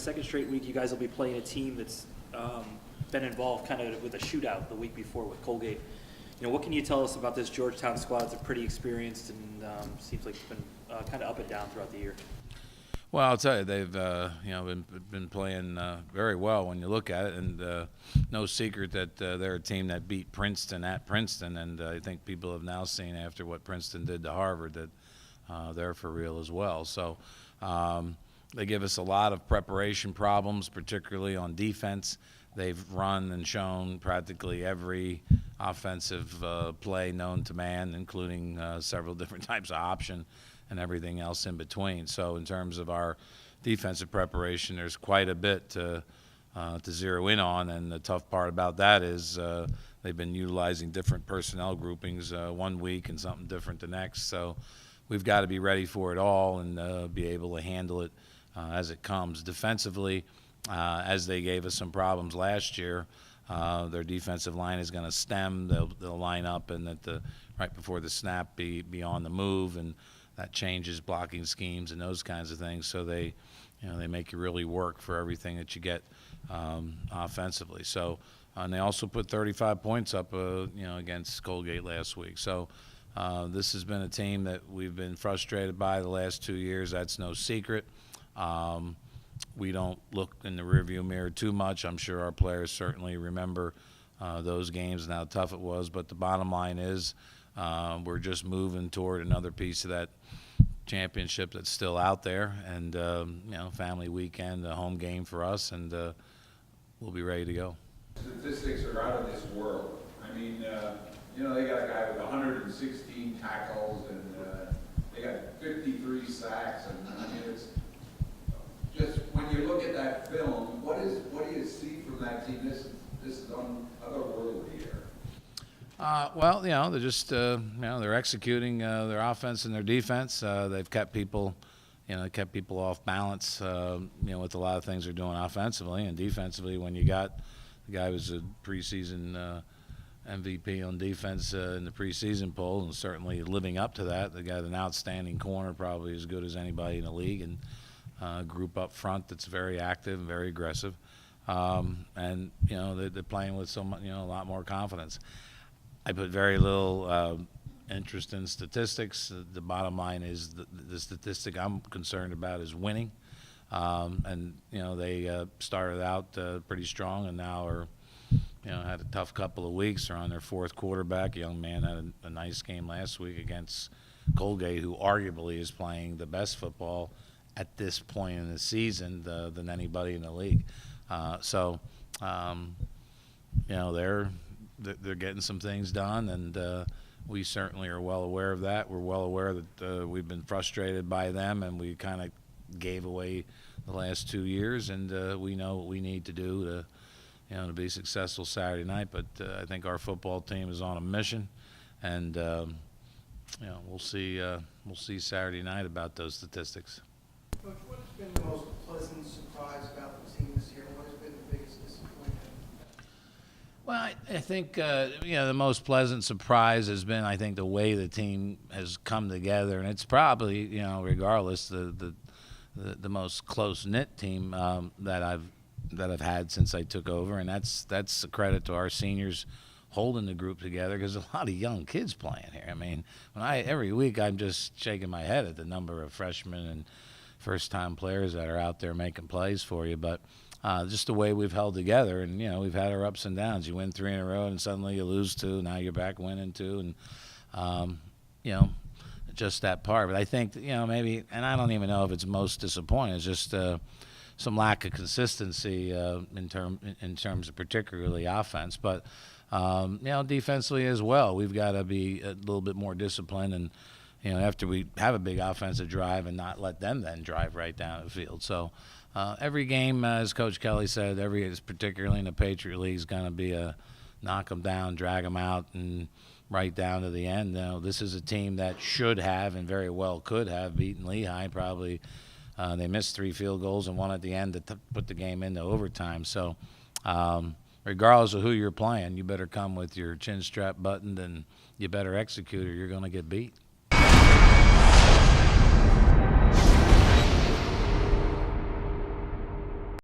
second straight week, you guys will be playing a team that's been involved kind of with a shootout the week before with Colgate. What can you tell us about this Georgetown squad? It's pretty experienced and seems like it's been kind of up and down throughout the year. Well, I'll tell you, they've been playing very well when you look at it, and no secret that they're a team that beat Princeton at Princeton, and I think people have now seen after what Princeton did to Harvard that they're for real as well. So they give us a lot of preparation problems, particularly on defense. They've run and shown practically every offensive play known to man, including several different types of option and everything else in between. So in terms of our defensive preparation, there's quite a bit to zero in on, and the tough part about that is they've been utilizing different personnel groupings one week and something different the next. So we've got to be ready for it all and be able to handle it as it comes. Defensively, as they gave us some problems last year, their defensive line is going to stem. They'll line up and right before the snap be on the move, and that changes blocking schemes and those kinds of things. So they make you really work for everything that you get offensively. So and they also put 35 points up against Colgate last week. So this has been a team that we've been frustrated by the last 2 years. That's no secret. We don't look in the rearview mirror too much. I'm sure our players certainly remember those games and how tough it was. But the bottom line is we're just moving toward another piece of that championship that's still out there. And, family weekend, a home game for us, and we'll be ready to go. Statistics are out of this world. I mean, they got a guy with 116 tackles, and they got 53 sacks. And, I mean, it's just when you look at that film, what do you see from that team? This is otherworldly here. Well, they're just, they're executing their offense and their defense. They've kept people, off balance, with a lot of things they're doing offensively and defensively. When you got the guy who was a preseason MVP on defense in the preseason poll, and certainly living up to that. They got an outstanding corner, probably as good as anybody in the league, and group up front that's very active and very aggressive. And they're playing with a lot more confidence. I put very little interest in statistics. The bottom line is the statistic I'm concerned about is winning. And they started out pretty strong, and now are had a tough couple of weeks. They're on their fourth quarterback. A young man had a nice game last week against Colgate, who arguably is playing the best football at this point in the season than anybody in the league. They're getting some things done, and we certainly are well aware of that. We're well aware that we've been frustrated by them, and we kind of gave away the last 2 years, and we know what we need to do to be successful Saturday night. But I think our football team is on a mission, and we'll see Saturday night about those statistics. Coach, what has been the most pleasant surprise about the team this year? What has been the biggest disappointment? Well, I think the most pleasant surprise has been, I think, the way the team has come together, and it's probably regardless the most close knit team that I've had since I took over, and that's a credit to our seniors holding the group together, because a lot of young kids playing here. I mean, every week I'm just shaking my head at the number of freshmen and first-time players that are out there making plays for you, but just the way we've held together, and we've had our ups and downs. You win 3 in a row, and suddenly you lose 2. Now you're back winning 2, and just that part. But I think maybe, and I don't even know if it's most disappointing. It's just some lack of consistency in terms of particularly offense, but defensively as well. We've got to be a little bit more disciplined, and after we have a big offensive drive, and not let them then drive right down the field. So every game, as Coach Kelly said, particularly in the Patriot League, is going to be a knock them down, drag them out, and right down to the end. This is a team that should have and very well could have beaten Lehigh. Probably they missed 3 field goals and one at the end to put the game into overtime. So regardless of who you're playing, you better come with your chin strap buttoned, and you better execute or you're going to get beat.